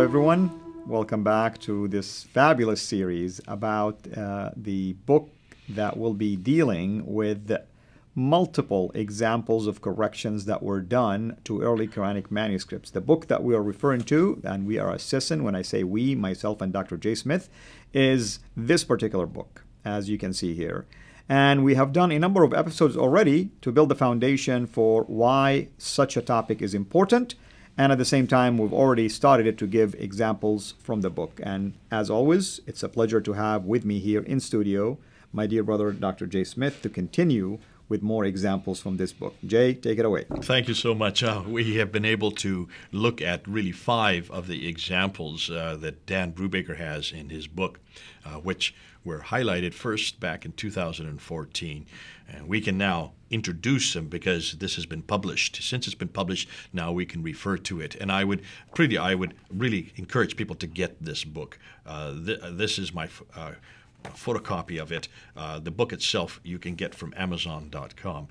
everyone. Welcome back to this fabulous series about the book that will be dealing with multiple examples of corrections that were done to early Quranic manuscripts. The book that we are referring to, and we are assessing, when I say we, myself and Dr. J. Smith, is this particular book, as you can see here. And we have done a number of episodes already to build the foundation for why such a topic is important. And at the same time, we've already started it to give examples from the book. And as always, it's a pleasure to have with me here in studio my dear brother, Dr. J. Smith, to continue with more examples from this book. Jay, take it away. Thank you so much. We have been able to look at really 5 of the examples that Dan Brubaker has in his book, which were highlighted first back in 2014. And we can now introduce them because this has been published. Since it's been published, now we can refer to it. And I would really encourage people to get this book. This is my photocopy of it. The book itself you can get from Amazon.com.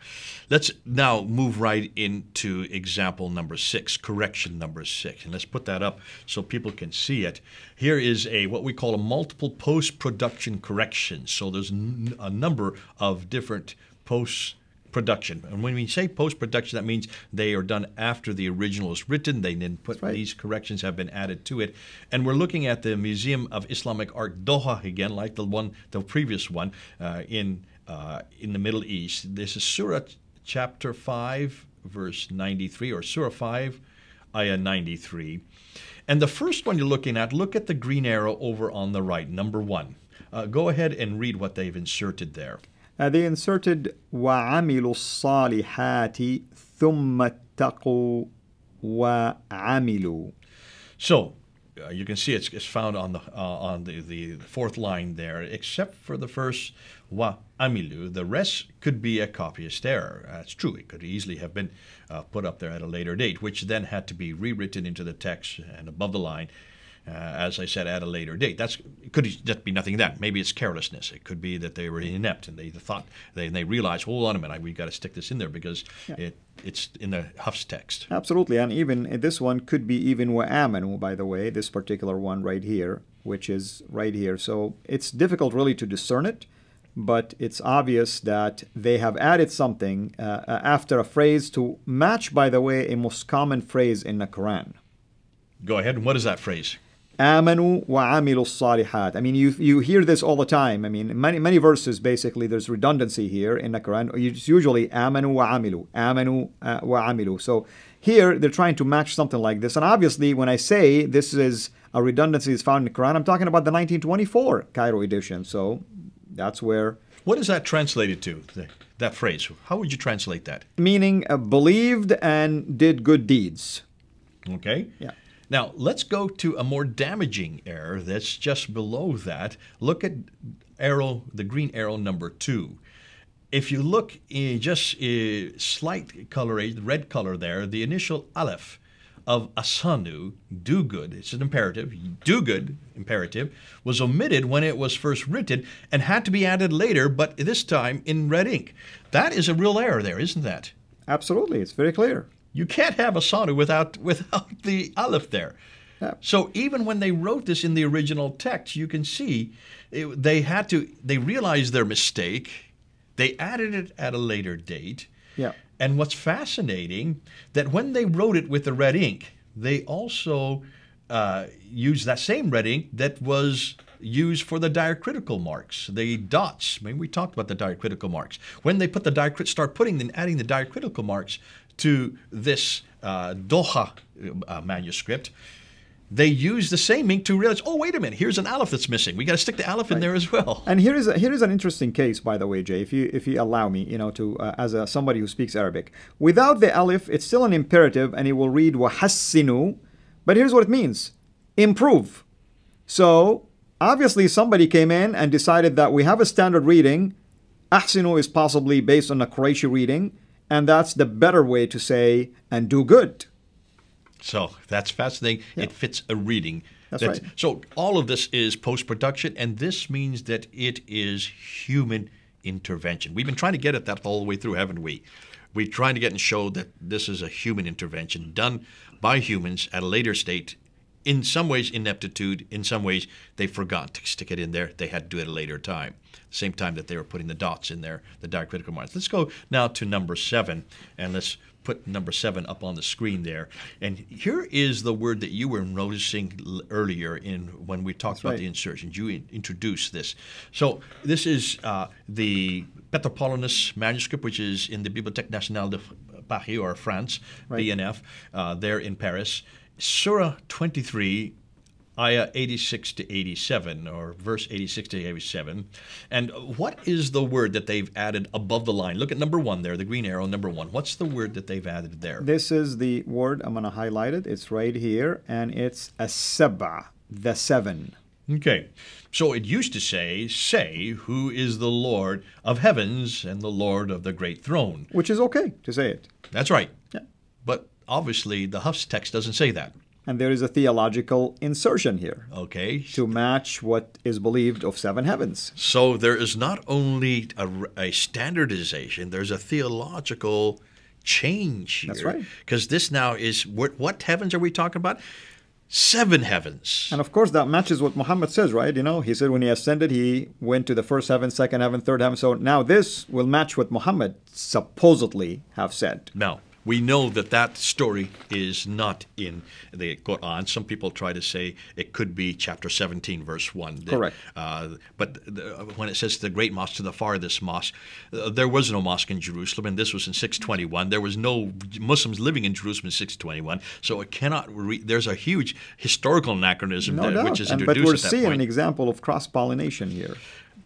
Let's now move right into example number 6, correction number 6. And let's put that up so people can see it. Here is what we call a multiple post-production correction. So there's a number of different post-production. And when we say post-production, that means they are done after the original is written. They then put these corrections have been added to it. And we're looking at the Museum of Islamic Art, Doha, again, like the previous one in the Middle East. This is Surah chapter 5, verse 93, or Surah 5, ayah 93. And the first one you're looking at, look at the green arrow over on the right, number 1. Go ahead and read what they've inserted there. They inserted وَعَمِلُوا الصَّالِحَاتِ ثُمَّ اتَّقُوا وَعَمِلُوا. So you can see it's found on the fourth line there, except for the first وَعَمِلُوا. The rest could be a copyist error. That's true. It could easily have been put up there at a later date, which then had to be rewritten into the text and above the line. As I said, at a later date. It could just be nothing that. Maybe it's carelessness. It could be that they were inept and they realized, hold on a minute, we've got to stick this in there because it's in the Hafs text. Absolutely, and even this one could be even وَآمَنُوا, by the way, this particular one right here, which is right here. So it's difficult really to discern it, but it's obvious that they have added something after a phrase to match, by the way, a most common phrase in the Quran. Go ahead. And what is that phrase? آمنوا وعملوا الصالحات. I mean, you hear this all the time. I mean, many verses, basically, there's redundancy here in the Quran. It's usually آمنوا وعملوا, آمنوا وعملوا. So here, they're trying to match something like this. And obviously, when I say this is a redundancy is found in the Quran, I'm talking about the 1924 Cairo edition. So that's where... What is that translated to, that phrase? How would you translate that? Meaning, believed and did good deeds. Okay. Yeah. Now, let's go to a more damaging error that's just below that. Look at the green arrow number 2. If you look just a slight color, red color there, the initial aleph of asanu, do good, it's an imperative, do good, imperative, was omitted when it was first written and had to be added later, but this time in red ink. That is a real error there, isn't that? Absolutely, it's very clear. You can't have asanu without the aleph there. Yeah. So even when they wrote this in the original text, you can see they realized their mistake. They added it at a later date. Yeah. And what's fascinating, that when they wrote it with the red ink, they also used that same red ink that was used for the diacritical marks, the dots. Maybe we talked about the diacritical marks. When they put adding the diacritical marks to this Doha manuscript, they use the same ink to realize, oh, wait a minute, here's an aleph that's missing. We got to stick the aleph in there as well. And here is an interesting case, by the way, Jay, if you allow me, to as somebody who speaks Arabic. Without the aleph, it's still an imperative, and it will read وَحَسِّنُوا. But here's what it means: improve. So obviously, somebody came in and decided that we have a standard reading. Ahsinu is possibly based on a Qurayshi reading, and that's the better way to say, and do good. So that's fascinating. Yeah. It fits a reading. That's right. So all of this is post-production, and this means that it is human intervention. We've been trying to get at that all the way through, haven't we? We're trying to get and show that this is a human intervention done by humans at a later state in some ways ineptitude, in some ways they forgot to stick it in there. They had to do it at a later time, same time that they were putting the dots in there, the diacritical marks. Let's go now to number 7, and let's put number 7 up on the screen there. And here is the word that you were noticing earlier when we talked about the insertions. You introduced this. So this is the Petropolis manuscript, which is in the Bibliothèque Nationale de Paris, or France, BNF, there in Paris. Surah 23, ayah 86 to 87, or verse 86 to 87. And what is the word that they've added above the line? Look at number 1 there, the green arrow, number 1. What's the word that they've added there? This is the word. I'm going to highlight it. It's right here, and it's as-sab'a, the 7. Okay. So it used to say, who is the Lord of heavens and the Lord of the great throne. Which is okay to say it. That's right. Yeah. But obviously the Huff's text doesn't say that. And there is a theological insertion here. Okay. To match what is believed of 7 heavens. So there is not only a standardization, there's a theological change here. That's right. Because this now is, what heavens are we talking about? 7 heavens. And of course that matches what Muhammad says, right? You know, he said when he ascended, he went to the first heaven, second heaven, third heaven. So now this will match what Muhammad supposedly have said. Now, we know that story is not in the Quran. Some people try to say it could be chapter 17, verse 1. Correct. But when it says the great mosque to the farthest mosque, there was no mosque in Jerusalem, and this was in 621. There was no Muslims living in Jerusalem in 621. So it cannot there's a huge historical anachronism which is introduced but we're at that seeing point. an example of cross-pollination here.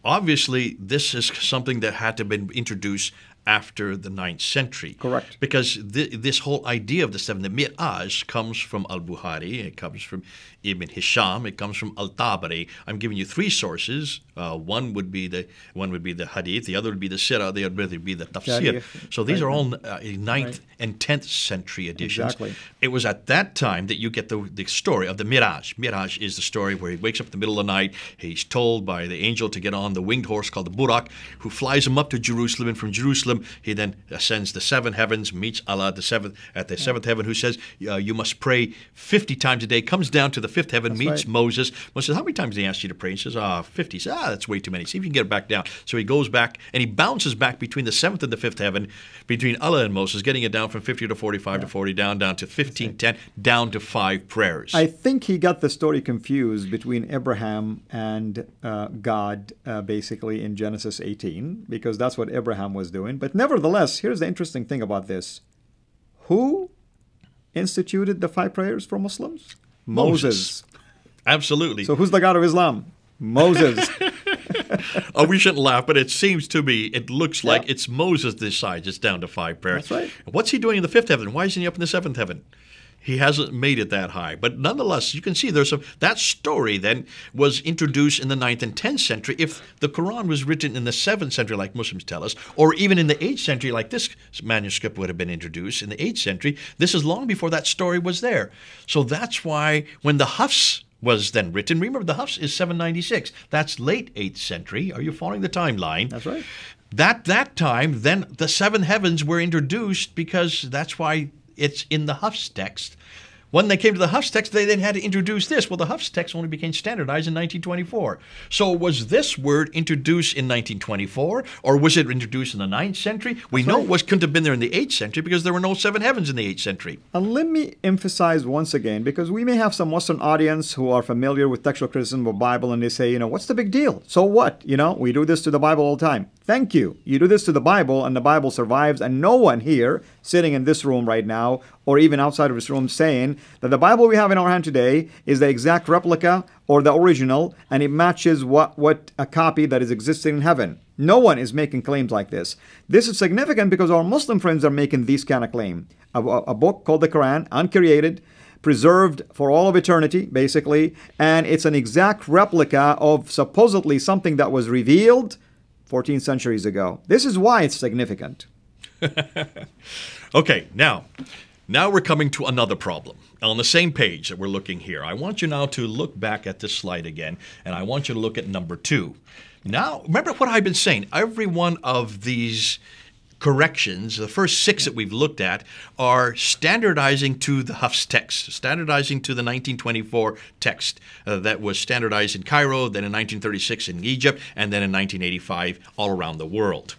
Obviously, this is something that had to have been introduced after the 9th century. Correct. Because this whole idea of the 7, the Mi'raj, comes from Al-Bukhari, it comes from Ibn Hisham, it comes from Al-Tabari. I'm giving you 3 sources. One would be the Hadith, the other would be the Sirah, the other would be the Tafsir. So these are all 9th and 10th century editions. Exactly. It was at that time that you get the story of the Mi'raj. Mi'raj is the story where he wakes up in the middle of the night. He's told by the angel to get on the winged horse called the Burak, who flies him up to Jerusalem, and from Jerusalem he then ascends the 7 heavens, meets Allah at the 7th heaven, who says you must pray 50 times a day, comes down to the 5th heaven, meets Moses. Moses says, how many times did he ask you to pray? He says, 50. He says, that's way too many. See if you can get it back down. So he goes back, and he bounces back between the 7th and the 5th heaven, between Allah and Moses, getting it down from 50 to 45 to 40, down to 15, 10, down to 5 prayers. I think he got the story confused between Abraham and God, basically, in Genesis 18, because that's what Abraham was doing. But nevertheless, here's the interesting thing about this. Who instituted the 5 prayers for Muslims? Moses. Absolutely. So who's the God of Islam? Moses. Oh, we shouldn't laugh, but it seems to me, it looks like it's Moses decides it's down to 5 prayers. That's right. What's he doing in the 5th heaven? Why isn't he up in the 7th heaven? He hasn't made it that high. But nonetheless, you can see that story then was introduced in the 9th and 10th century. If the Quran was written in the 7th century, like Muslims tell us, or even in the 8th century, like this manuscript would have been introduced in the 8th century, this is long before that story was there. So that's why when the Hafs was then written, remember the Hafs is 796. That's late 8th century. Are you following the timeline? That's right. That time, then the 7 heavens were introduced, because that's why it's in the Hafs text. When they came to the Hafs text, they then had to introduce this. Well, the Hafs text only became standardized in 1924. So was this word introduced in 1924, or was it introduced in the 9th century? We know it couldn't have been there in the 8th century, because there were no 7 heavens in the 8th century. And let me emphasize once again, because we may have some Western audience who are familiar with textual criticism of the Bible, and they say, what's the big deal? So what? We do this to the Bible all the time. Thank you. You do this to the Bible, and the Bible survives, and no one here sitting in this room right now, or even outside of this room, saying that the Bible we have in our hand today is the exact replica or the original, and it matches what a copy that is existing in heaven. No one is making claims like this. This is significant because our Muslim friends are making these kind of claims. A book called the Quran, uncreated, preserved for all of eternity, basically, and it's an exact replica of supposedly something that was revealed 14 centuries ago. This is why it's significant. Okay, now we're coming to another problem. On the same page that we're looking here, I want you now to look back at this slide again, and I want you to look at number 2. Now, remember what I've been saying. Every one of these corrections, the first 6 that we've looked at, are standardizing to the Hafs text, standardizing to the 1924 text that was standardized in Cairo, then in 1936 in Egypt, and then in 1985 all around the world.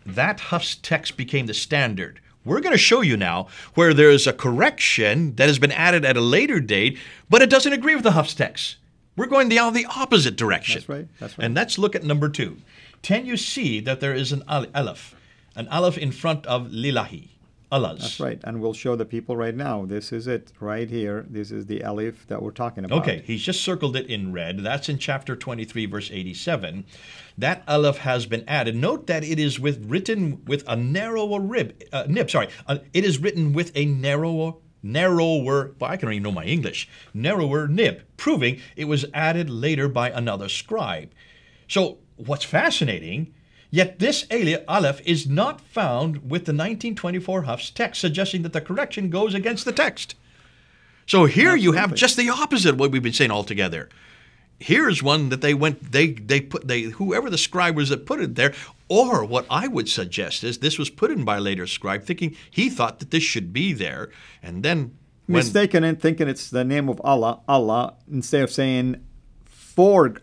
That Hafs text became the standard. We're going to show you now where there's a correction that has been added at a later date, but it doesn't agree with the Hafs text. We're going the opposite direction. That's right. That's right. And let's look at number 2. Can you see that there is an aleph in front of lillahi, Allah's? That's right. And we'll show the people right now. This is it right here. This is the alif that we're talking about. Okay, he's just circled it in red. That's in chapter 23, verse 87. That aleph has been added. Note that it is written with a narrower nib. Sorry, it is written with a narrower, well, I can even know my English, narrower nib, proving it was added later by another scribe. So what's fascinating, yet this aleph is not found with the 1924 Hafs text, suggesting that the correction goes against the text. So here Absolutely. you have just the opposite of what we've been saying altogether. Here's one that whoever the scribe was that put it there, or what I would suggest is this was put in by a later scribe, thinking he thought that this should be there, and then mistaken in thinking it's the name of Allah, instead of saying for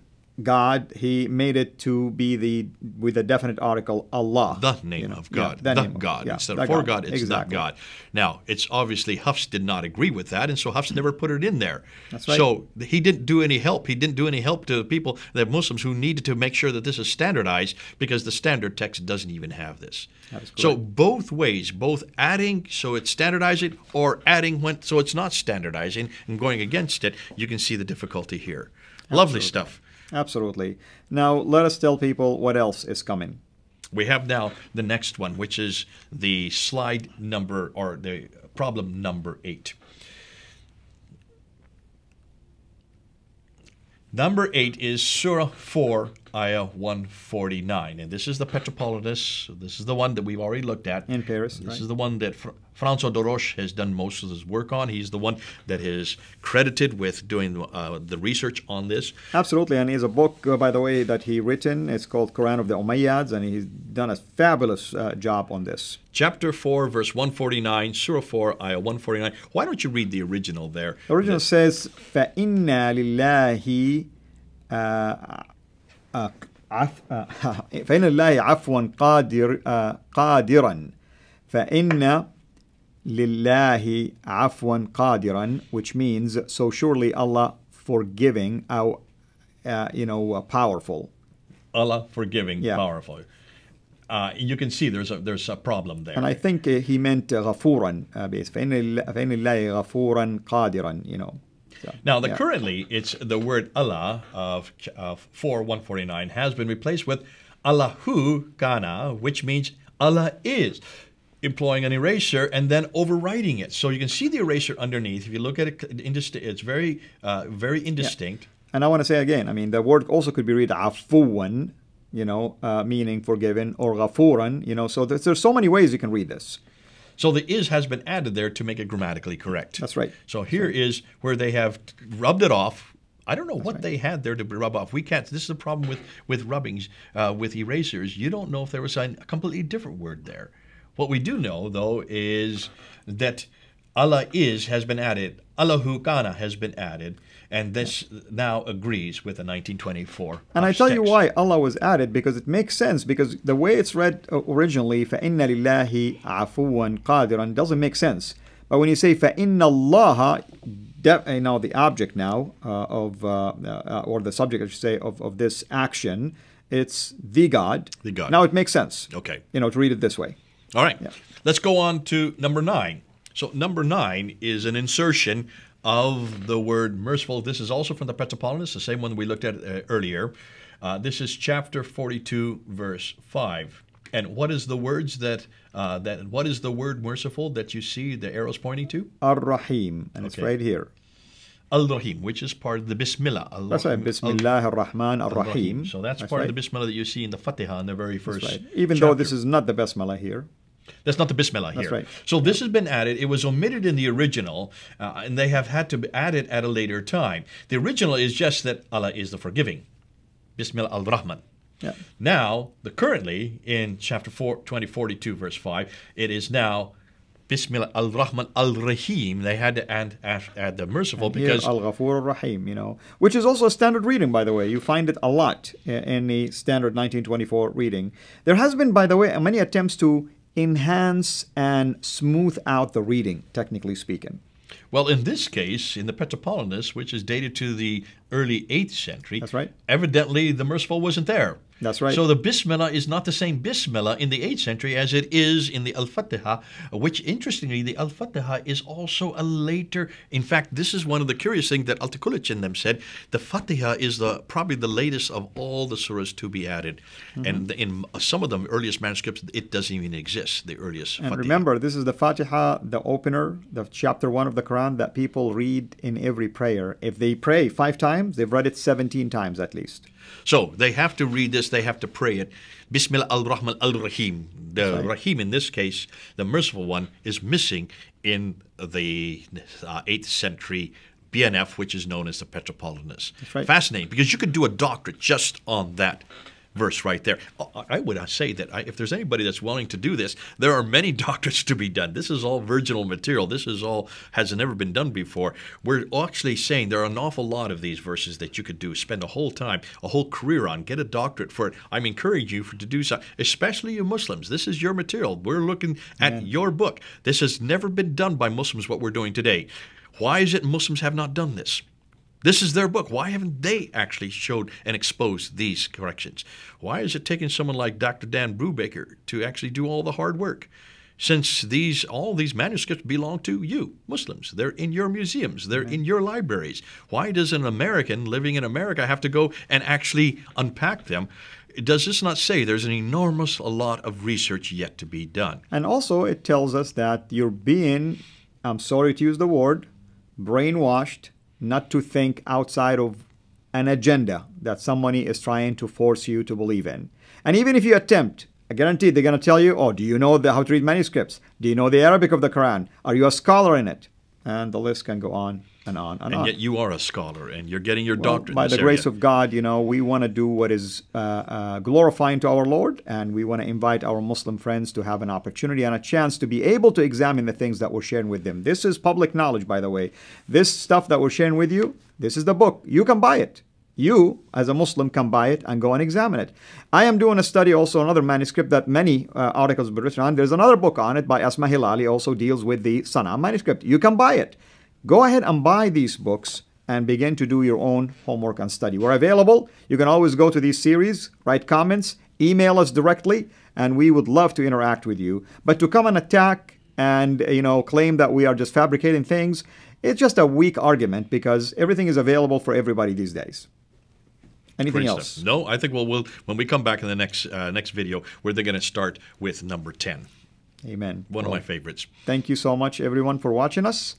God, he made it to be with a definite article, Allah. The name of God. Yeah, the God. Instead of for God, it's exactly. the God. Now, it's obviously Hafs did not agree with that, and so Hafs never put it in there. That's right. So he didn't do any help. He didn't do any help to people, the Muslims who needed to make sure that this is standardized, because the standard text doesn't even have this. That is correct. So both ways, both adding so it's standardizing, or adding so it's not standardizing and going against it, you can see the difficulty here. Absolutely. Lovely stuff. Absolutely. Now, let us tell people what else is coming. We have now the next one, which is the slide number, or the problem number 8. Number 8 is Surah 4, Ayah 149. And this is the Petropolitan. This is the one that we've already looked at. In Paris, This right. is the one that François Doroche has done most of his work on. He's the one that is credited with doing the research on this. Absolutely. And he has a book, by the way, that he written. It's called Quran of the Umayyads, and he's done a fabulous job on this. Chapter 4, verse 149, Surah 4, Ayah 149. Why don't you read the original there? The original says, فَإِنَّا لِلَّهِ فإن الله عفوا قادرا فإن لله عفوا قادرا, which means so surely Allah forgiving, powerful. Allah forgiving, Yeah. powerful. You can see there's a problem there. And I think he meant غفورا فإن الله غفورا قادرا, So, Now, yeah. currently, it's the word Allah of 4:149 has been replaced with Allahu Kana, which means Allah is, employing an eraser and then overwriting it. So you can see the eraser underneath. If you look at it, it's very, very indistinct. Yeah. And I want to say again, I mean, the word also could be read afuwan, meaning forgiven, or ghafuran, so there's so many ways you can read this. So the is has been added there to make it grammatically correct. That's right. So here is where they have rubbed it off. I don't know what right. they had there to rub off. We can't. This is the problem with rubbings, with erasers. You don't know if there was a completely different word there. What we do know, though, is that Allah is has been added. Allahu Kana has been added. And this now agrees with the 1924 And I tell you text. why Allah was added, because it makes sense, because the way it's read originally, فَإِنَّ لِلَّهِ عَفُوًا قَادِرًا, doesn't make sense. But when you say فَإِنَّ اللَّهَ, the object now or the subject, I should say, of this action, it's the God. The God. Now it makes sense. Okay. To read it this way. All right. Yeah. Let's go on to number 9. So number 9 is an insertion of the word merciful. This is also from the Petropolitan, the same one we looked at earlier. This is chapter 42, verse 5. And what is the words what is the word merciful that you see the arrows pointing to? Ar-Rahim. And it's Okay. right here. Al-Rahim, which is part of the Bismillah. That's right. Bismillah ar-Rahman ar-Rahim. So that's part of the Bismillah that you see in the Fatiha in the very first Right. Even though chapter. this is not the Basmala here. That's not the Bismillah here. That's right. So this has been added. It was omitted in the original, and they have had to add it at a later time. The original is just that Allah is the forgiving. Bismillah al-Rahman. Yeah. Now, currently in chapter 2042, verse 5, it is now Bismillah al-Rahman al-Rahim. They had to add the merciful And because here, Al-Ghafur Ar-Rahim, which is also a standard reading, by the way. You find it a lot in the standard 1924 reading. There has been, by the way, many attempts to enhance and smooth out the reading, technically speaking. well, in this case, in the Petropolitanus, which is dated to the early 8th century, That's right. evidently the merciful wasn't there. That's right. So the Bismillah is not the same Bismillah in the 8th century as it is in the Al-Fatiha, which, interestingly, the Al-Fatiha is also a later... In fact, this is one of the curious things that Al-Tikulich in them said. The Fatiha is probably the latest of all the surahs to be added. And in some of the earliest manuscripts, it doesn't even exist, the earliest And Fatiha. remember, this is the Fatiha, the opener, the chapter 1 of the Quran that people read in every prayer. If they pray 5 times, they've read it 17 times at least. So they have to read this, they have to pray it. Bismillah al-Rahman al-Rahim. The Right. Rahim in this case, the merciful one, is missing in the 8th century BNF, which is known as the Petropolitanus. That's right. Fascinating, because you could do a doctorate just on that verse right there. I would say that if there's anybody that's willing to do this, there are many doctorates to be done. This is all virginal material. This is all has never been done before. We're actually saying there are an awful lot of these verses that you could do, spend a whole time, a whole career on, get a doctorate for it. I'm encouraging you to do so, especially you Muslims. This is your material. We're looking at your book. This has never been done by Muslims, what we're doing today. Why is it Muslims have not done this? This is their book. Why haven't they actually showed and exposed these corrections? Why is it taking someone like Dr. Dan Brubaker to actually do all the hard work? Since all these manuscripts belong to you, Muslims. They're in your museums. They're in your libraries. Why does an American living in America have to go and actually unpack them? Does this not say there's an enormous lot of research yet to be done? And also, it tells us that you're being, I'm sorry to use the word, brainwashed not to think outside of an agenda that somebody is trying to force you to believe in. And even if you attempt, I guarantee they're going to tell you, oh, do you know how to read manuscripts? Do you know the Arabic of the Quran? Are you a scholar in it? And the list can go on and on and on. And yet you are a scholar, and you're getting your doctorate. By in the this grace area. of God, we want to do what is glorifying to our Lord, and we want to invite our Muslim friends to have an opportunity and a chance to be able to examine the things that we're sharing with them. This is public knowledge, by the way. This stuff that we're sharing with you, this is the book. You can buy it. You, as a Muslim, can buy it and go and examine it. I am doing a study, also another manuscript that many articles have been written on. There's another book on it by Asma Hilali, also deals with the Sana manuscript. You can buy it. Go ahead and buy these books and begin to do your own homework and study. We're available. You can always go to these series, write comments, email us directly, and we would love to interact with you. But to come and attack and claim that we are just fabricating things, it's just a weak argument because everything is available for everybody these days. Anything Great else? stuff. No, I think we'll when we come back in the next video, we're going to start with number 10. Amen. One of my favorites. Thank you so much, everyone, for watching us.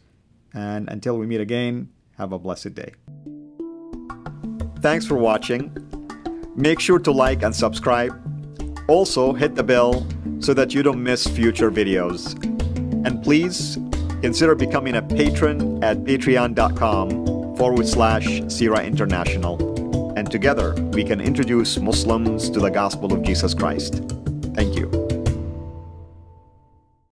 And until we meet again, have a blessed day. Thanks for watching. Make sure to like and subscribe. Also, hit the bell so that you don't miss future videos. And please consider becoming a patron at patreon.com/Sira International. And together we can introduce Muslims to the gospel of Jesus Christ. Thank you.